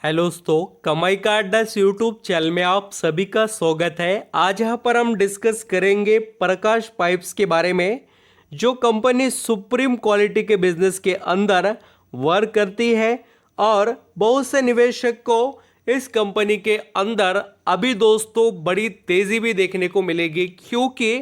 Hello दोस्तों, कमाई का अड्डा यूट्यूब चैनल में आप सभी का स्वागत है। आज यहाँ पर हम डिस्कस करेंगे प्रकाश पाइप्स के बारे में, जो कंपनी सुप्रीम क्वालिटी के बिजनेस के अंदर वर्क करती है और बहुत से निवेशक को इस कंपनी के अंदर अभी दोस्तों बड़ी तेजी भी देखने को मिलेगी, क्योंकि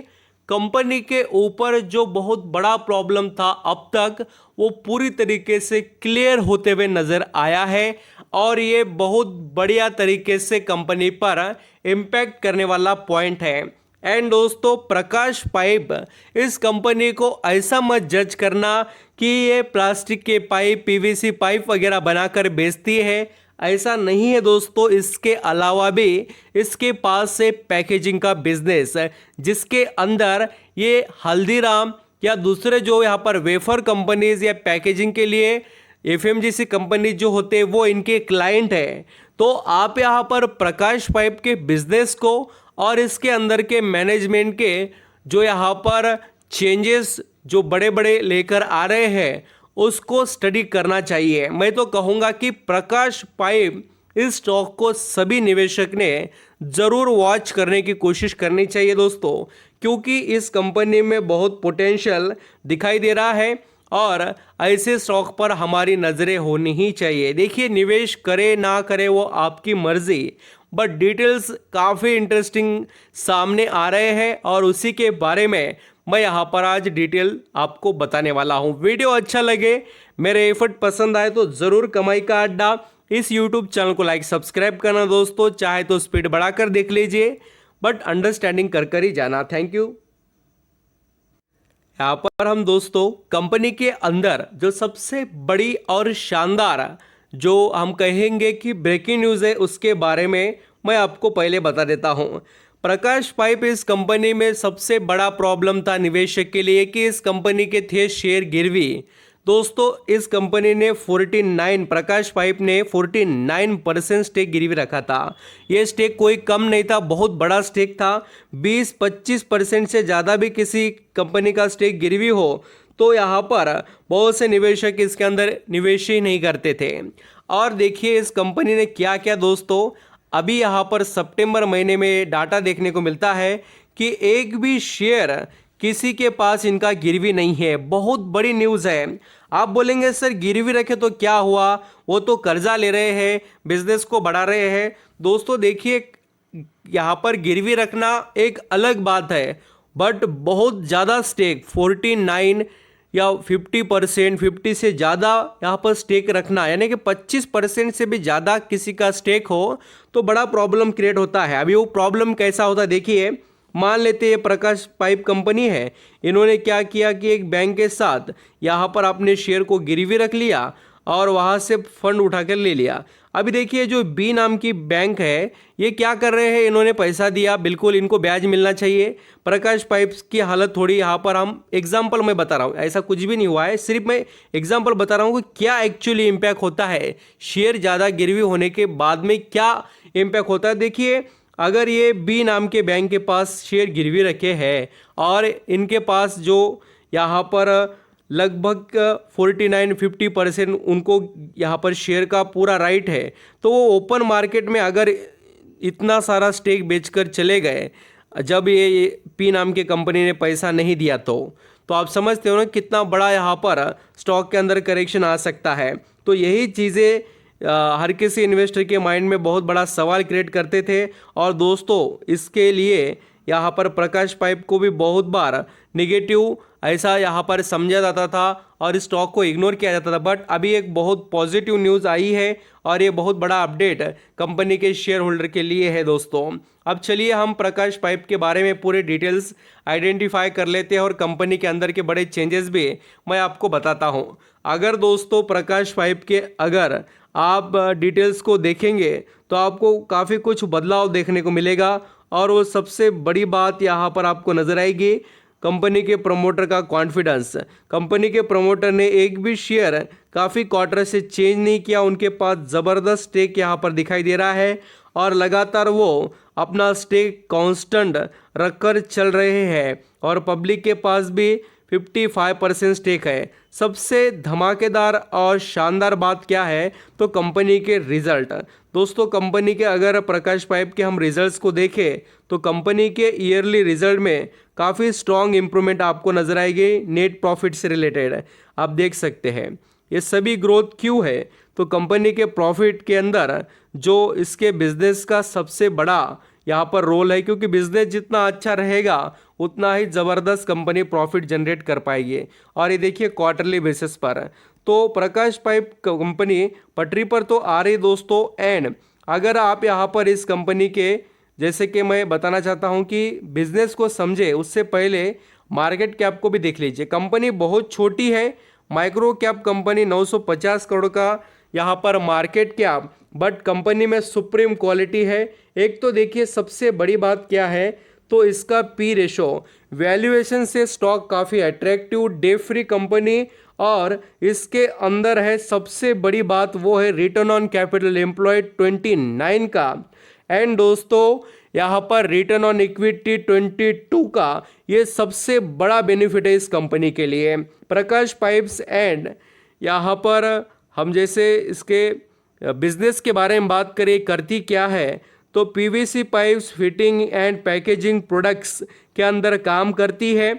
कंपनी के ऊपर जो बहुत बड़ा प्रॉब्लम था अब तक वो पूरी तरीके से क्लियर होते हुए नजर आया है और ये बहुत बढ़िया तरीके से कंपनी पर इम्पैक्ट करने वाला पॉइंट है। एंड दोस्तों, प्रकाश पाइप इस कंपनी को ऐसा मत जज करना कि ये प्लास्टिक के पाइप, पीवीसी पाइप वगैरह बनाकर बेचती है, ऐसा नहीं है दोस्तों। इसके अलावा भी इसके पास से पैकेजिंग का बिजनेस है, जिसके अंदर ये हल्दीराम या दूसरे जो यहाँ पर वेफर कंपनीज या पैकेजिंग के लिए एफएमजीसी कंपनी जो होते हैं वो इनके क्लाइंट है। तो आप यहाँ पर प्रकाश पाइप के बिजनेस को और इसके अंदर के मैनेजमेंट के जो यहाँ पर चेंजेस जो बड़े बड़े लेकर आ रहे हैं उसको स्टडी करना चाहिए। मैं तो कहूँगा कि प्रकाश पाइप इस स्टॉक को सभी निवेशक ने ज़रूर वॉच करने की कोशिश करनी चाहिए दोस्तों, क्योंकि इस कंपनी में बहुत पोटेंशियल दिखाई दे रहा है और ऐसे स्टॉक पर हमारी नज़रें होनी ही चाहिए। देखिए, निवेश करे ना करे वो आपकी मर्जी, बट डिटेल्स काफ़ी इंटरेस्टिंग सामने आ रहे हैं और उसी के बारे में मैं यहाँ पर आज डिटेल आपको बताने वाला हूँ। वीडियो अच्छा लगे, मेरे एफर्ट पसंद आए तो ज़रूर कमाई का अड्डा इस यूट्यूब चैनल को लाइक सब्सक्राइब करना दोस्तों। चाहे तो स्पीड बढ़ाकर देख लीजिए, बट अंडरस्टैंडिंग कर ही जाना। Thank you. यहाँ पर हम दोस्तों कंपनी के अंदर जो सबसे बड़ी और शानदार जो हम कहेंगे कि ब्रेकिंग न्यूज़ है उसके बारे में मैं आपको पहले बता देता हूँ। प्रकाश पाइप इस कंपनी में सबसे बड़ा प्रॉब्लम था निवेशक के लिए कि इस कंपनी के थे शेयर गिरवी। दोस्तों, इस कंपनी ने 49 प्रकाश पाइप ने 49% स्टेक गिरवी रखा था। ये स्टेक कोई कम नहीं था, बहुत बड़ा स्टेक था। 20-25% से ज़्यादा भी किसी कंपनी का स्टेक गिरवी हो तो यहाँ पर बहुत से निवेशक इसके अंदर निवेश ही नहीं करते थे। और देखिए इस कंपनी ने क्या क्या दोस्तों, अभी यहाँ पर सितंबर महीने में डाटा देखने को मिलता है कि एक भी शेयर किसी के पास इनका गिरवी नहीं है। बहुत बड़ी न्यूज़ है। आप बोलेंगे सर गिरवी रखे तो क्या हुआ, वो तो कर्जा ले रहे हैं, बिजनेस को बढ़ा रहे हैं। दोस्तों देखिए, यहाँ पर गिरवी रखना एक अलग बात है, बट बहुत ज़्यादा स्टेक 49 या 50%, 50 से ज़्यादा यहाँ पर स्टेक रखना, यानी कि 25% से भी ज़्यादा किसी का स्टेक हो तो बड़ा प्रॉब्लम क्रिएट होता है। अभी वो प्रॉब्लम कैसा होता है देखिए, मान लेते हैं प्रकाश पाइप कंपनी है, इन्होंने क्या किया कि एक बैंक के साथ यहाँ पर अपने शेयर को गिरवी रख लिया और वहाँ से फंड उठा कर ले लिया। अभी देखिए जो बी नाम की बैंक है, ये क्या कर रहे हैं, इन्होंने पैसा दिया, बिल्कुल इनको ब्याज मिलना चाहिए। प्रकाश पाइप्स की हालत थोड़ी यहाँ पर हम एग्जाम्पल मैं बता रहा हूँ, ऐसा कुछ भी नहीं हुआ है, सिर्फ मैं एग्जाम्पल बता रहा हूँ कि क्या एक्चुअली इम्पैक्ट होता है, शेयर ज़्यादा गिरवी होने के बाद में क्या इम्पैक्ट होता है। देखिए, अगर ये बी नाम के बैंक के पास शेयर गिरवी रखे हैं और इनके पास जो यहाँ पर लगभग 49-50% उनको यहाँ पर शेयर का पूरा राइट है, तो वो ओपन मार्केट में अगर इतना सारा स्टेक बेचकर चले गए जब ये पी नाम की कंपनी ने पैसा नहीं दिया तो आप समझते हो ना कितना बड़ा यहाँ पर स्टॉक के अंदर करेक्शन आ सकता है। तो यही चीज़ें हर किसी इन्वेस्टर के माइंड में बहुत बड़ा सवाल क्रिएट करते थे और दोस्तों इसके लिए यहाँ पर प्रकाश पाइप को भी बहुत बार निगेटिव ऐसा यहाँ पर समझा जाता था और इस स्टॉक को इग्नोर किया जाता था। बट अभी एक बहुत पॉजिटिव न्यूज़ आई है और ये बहुत बड़ा अपडेट कंपनी के शेयर होल्डर के लिए है दोस्तों। अब चलिए हम प्रकाश पाइप के बारे में पूरे डिटेल्स आइडेंटिफाई कर लेते हैं और कंपनी के अंदर के बड़े चेंजेस भी मैं आपको बताता हूँ। अगर दोस्तों प्रकाश पाइप के अगर आप डिटेल्स को देखेंगे तो आपको काफ़ी कुछ बदलाव देखने को मिलेगा और वो सबसे बड़ी बात यहाँ पर आपको नजर आएगी, कंपनी के प्रमोटर का कॉन्फिडेंस। कंपनी के प्रमोटर ने एक भी शेयर काफ़ी क्वार्टर से चेंज नहीं किया, उनके पास ज़बरदस्त स्टेक यहाँ पर दिखाई दे रहा है और लगातार वो अपना स्टेक कांस्टेंट रखकर चल रहे हैं और पब्लिक के पास भी 55% स्टेक है। सबसे धमाकेदार और शानदार बात क्या है तो कंपनी के रिजल्ट। दोस्तों कंपनी के अगर प्रकाश पाइप के हम रिजल्ट्स को देखें तो कंपनी के ईयरली रिजल्ट में काफ़ी स्ट्रॉन्ग इंप्रूवमेंट आपको नजर आएगी नेट प्रॉफिट से रिलेटेड। आप देख सकते हैं ये सभी ग्रोथ क्यों है तो कंपनी के प्रॉफिट के अंदर जो इसके बिजनेस का सबसे बड़ा यहाँ पर रोल है, क्योंकि बिजनेस जितना अच्छा रहेगा उतना ही ज़बरदस्त कंपनी प्रॉफिट जनरेट कर पाएगी। और ये देखिए क्वार्टरली बेसिस पर तो प्रकाश पाइप कंपनी पटरी पर तो आ रही दोस्तों। एंड अगर आप यहाँ पर इस कंपनी के जैसे कि मैं बताना चाहता हूँ कि बिजनेस को समझे उससे पहले मार्केट कैप को भी देख लीजिए। कंपनी बहुत छोटी है, माइक्रो कैप कंपनी 950 करोड़ का यहाँ पर मार्केट कैप, बट कंपनी में सुप्रीम क्वालिटी है। एक तो देखिए सबसे बड़ी बात क्या है तो इसका पी रेशो वैल्यूएशन से स्टॉक काफ़ी अट्रैक्टिव, डे फ्री कंपनी। और इसके अंदर है सबसे बड़ी बात वो है रिटर्न ऑन कैपिटल एम्प्लॉयड 29 का। एंड दोस्तों यहाँ पर रिटर्न ऑन इक्विटी 22 का। ये सबसे बड़ा बेनिफिट है इस कंपनी के लिए प्रकाश पाइप्स। एंड यहाँ पर हम जैसे इसके बिजनेस के बारे में बात करें करती क्या है तो PVC pipes fitting and packaging products के अंदर काम करती है।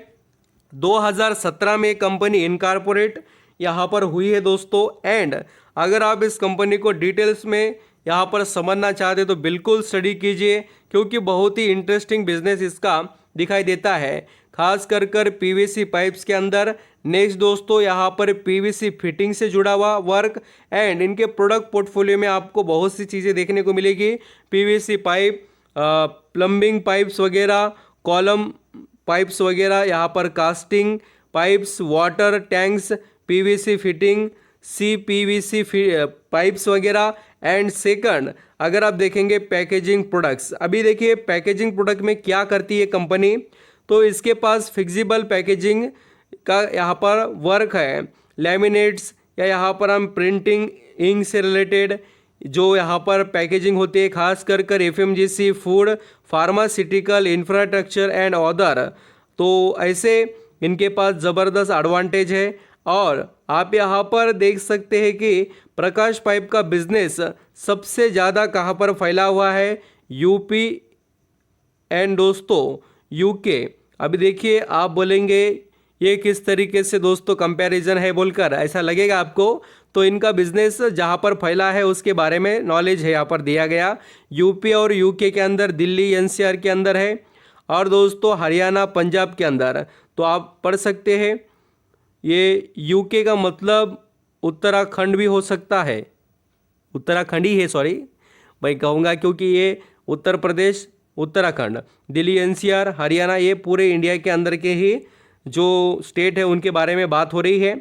2017 में कंपनी इनकॉर्पोरेट यहाँ पर हुई है दोस्तों। एंड अगर आप इस कंपनी को डिटेल्स में यहाँ पर समझना चाहते तो बिल्कुल स्टडी कीजिए, क्योंकि बहुत ही इंटरेस्टिंग बिजनेस इसका दिखाई देता है, खास कर पीवीसी पाइप्स के अंदर। नेक्स्ट दोस्तों यहाँ पर पीवीसी फिटिंग से जुड़ा हुआ वर्क। एंड इनके प्रोडक्ट पोर्टफोलियो में आपको बहुत सी चीज़ें देखने को मिलेगी, पीवीसी पाइप, प्लम्बिंग पाइप्स वगैरह, कॉलम पाइप्स वगैरह, यहाँ पर casting pipes, water tanks, PVC fitting, CPVC pipes वगैरह। एंड सेकंड अगर आप देखेंगे पैकेजिंग प्रोडक्ट्स। अभी देखिए पैकेजिंग प्रोडक्ट में क्या करती है कंपनी तो इसके पास फिक्सिबल पैकेजिंग का यहाँ पर वर्क है, लैमिनेट्स या यहाँ पर हम प्रिंटिंग इंक से रिलेटेड जो यहाँ पर पैकेजिंग होती है, खास कर FMGC, food, pharmaceutical, infrastructure and other. तो ऐसे इनके पास ज़बरदस्त एडवांटेज है। और आप यहाँ पर देख सकते हैं कि प्रकाश पाइप का बिजनेस सबसे ज़्यादा कहाँ पर फैला हुआ है, यूपी एंड दोस्तों यूके। अभी देखिए आप बोलेंगे ये किस तरीके से दोस्तों कंपैरिजन है बोलकर ऐसा लगेगा आपको, तो इनका बिजनेस जहाँ पर फैला है उसके बारे में नॉलेज है यहाँ पर दिया गया। यूपी और यूके के अंदर, दिल्ली NCR के अंदर है, और दोस्तों हरियाणा पंजाब के अंदर। तो आप पढ़ सकते हैं ये यूके का मतलब उत्तराखंड भी हो सकता है, उत्तराखंड ही है, सॉरी मैं कहूँगा क्योंकि ये उत्तर प्रदेश, उत्तराखंड, दिल्ली NCR, हरियाणा, ये पूरे इंडिया के अंदर के ही जो स्टेट है उनके बारे में बात हो रही है।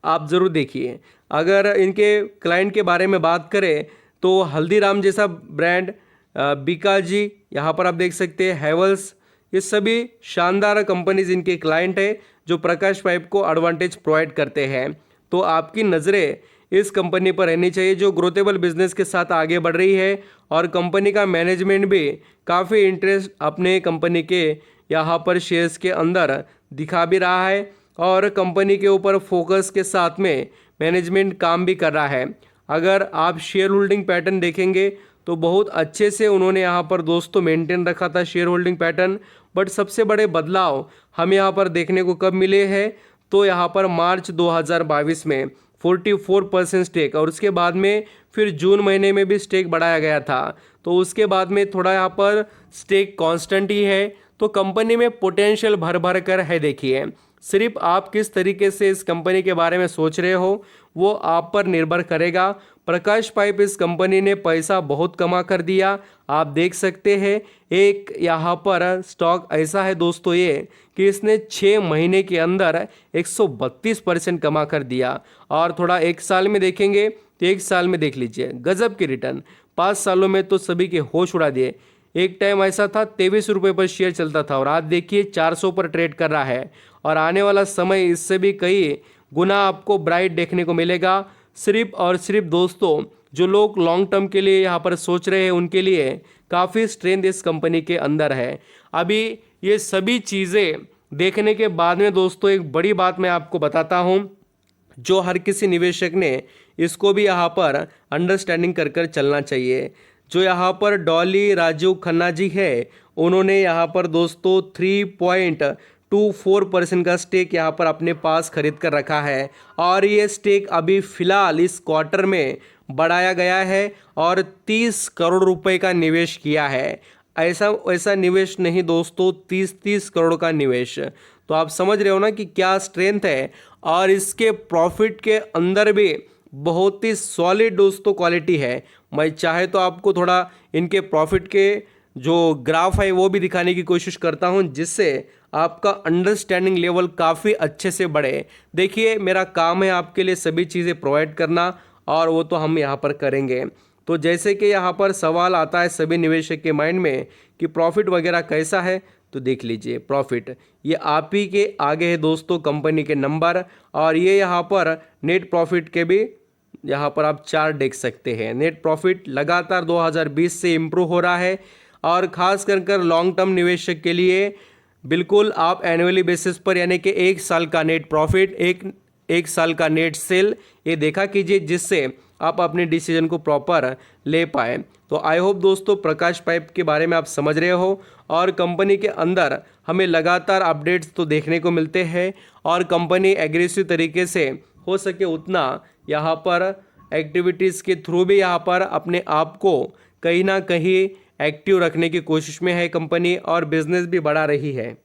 आप ज़रूर देखिए। अगर इनके क्लाइंट के बारे में बात करें तो हल्दीराम जैसा ब्रांड, बीकाजी, यहाँ पर आप देख सकते हैं हैवल्स, ये सभी शानदार कंपनीज इनके क्लाइंट है जो प्रकाश पाइप को एडवांटेज प्रोवाइड करते हैं। तो आपकी नज़रें इस कंपनी पर रहनी चाहिए जो ग्रोथेबल बिजनेस के साथ आगे बढ़ रही है। और कंपनी का मैनेजमेंट भी काफ़ी इंटरेस्ट अपने कंपनी के यहाँ पर शेयर्स के अंदर दिखा भी रहा है, और कंपनी के ऊपर फोकस के साथ में मैनेजमेंट काम भी कर रहा है। अगर आप शेयर होल्डिंग पैटर्न देखेंगे तो बहुत अच्छे से उन्होंने यहाँ पर दोस्तों मेंटेन रखा था शेयर होल्डिंग पैटर्न। बट सबसे बड़े बदलाव हमें यहाँ पर देखने को कब मिले हैं तो यहाँ पर मार्च 2022 में 44% स्टेक, और उसके बाद में फिर जून महीने में भी स्टेक बढ़ाया गया था। तो उसके बाद में थोड़ा यहाँ पर स्टेक कांस्टेंट ही है। तो कंपनी में पोटेंशियल भर भर कर है। देखिए सिर्फ आप किस तरीके से इस कंपनी के बारे में सोच रहे हो वो आप पर निर्भर करेगा। प्रकाश पाइप इस कंपनी ने पैसा बहुत कमा कर दिया, आप देख सकते हैं। एक यहाँ पर स्टॉक ऐसा है दोस्तों ये कि इसने 6 महीने के अंदर 132% कमा कर दिया। और थोड़ा एक साल में देखेंगे तो एक साल में देख लीजिए गजब की रिटर्न, 5 सालों में तो सभी के होश उड़ा दिए। एक टाइम ऐसा था 23 रुपये पर शेयर चलता था और आज देखिए 400 पर ट्रेड कर रहा है। और आने वाला समय इससे भी कई गुना आपको ब्राइट देखने को मिलेगा। सिर्फ और सिर्फ दोस्तों जो लोग लॉन्ग टर्म के लिए यहाँ पर सोच रहे हैं उनके लिए काफ़ी स्ट्रेंथ इस कंपनी के अंदर है। अभी ये सभी चीज़ें देखने के बाद में दोस्तों एक बड़ी बात मैं आपको बताता हूँ, जो हर किसी निवेशक ने इसको भी यहाँ पर अंडरस्टैंडिंग कर कर चलना चाहिए। जो यहाँ पर डॉली राजीव खन्ना जी है, उन्होंने यहाँ पर दोस्तों 3.24% का स्टेक यहाँ पर अपने पास खरीद कर रखा है और ये स्टेक अभी फिलहाल इस क्वार्टर में बढ़ाया गया है और 30 करोड़ रुपए का निवेश किया है। ऐसा ऐसा निवेश नहीं दोस्तों, 30 करोड़ का निवेश। तो आप समझ रहे हो ना कि क्या स्ट्रेंथ है। और इसके प्रॉफिट के अंदर भी बहुत ही सॉलिड दोस्तों क्वालिटी है। मैं चाहे तो आपको थोड़ा इनके प्रॉफिट के जो ग्राफ है वो भी दिखाने की कोशिश करता हूं, जिससे आपका अंडरस्टैंडिंग लेवल काफ़ी अच्छे से बढ़े। देखिए, मेरा काम है आपके लिए सभी चीज़ें प्रोवाइड करना और वो तो हम यहाँ पर करेंगे। तो जैसे कि यहाँ पर सवाल आता है सभी निवेशक के माइंड में कि प्रॉफिट वगैरह कैसा है, तो देख लीजिए प्रॉफिट ये आप ही के आगे है दोस्तों, कंपनी के नंबर। और ये यहाँ पर नेट प्रॉफिट के भी यहाँ पर आप चार्ट देख सकते हैं। नेट प्रॉफिट लगातार 2020 से इम्प्रूव हो रहा है और खास कर लॉन्ग टर्म निवेशक के लिए बिल्कुल आप एनुअली बेसिस पर यानी कि 1 साल का नेट प्रॉफिट, एक साल का नेट सेल ये देखा कीजिए, जिससे आप अपने डिसीजन को प्रॉपर ले पाए। तो आई होप दोस्तों प्रकाश पाइप के बारे में आप समझ रहे हो और कंपनी के अंदर हमें लगातार अपडेट्स तो देखने को मिलते हैं और कंपनी एग्रेसिव तरीके से हो सके उतना यहाँ पर एक्टिविटीज़ के थ्रू भी यहाँ पर अपने आप को कहीं ना कहीं एक्टिव रखने की कोशिश में है कंपनी और बिजनेस भी बढ़ा रही है।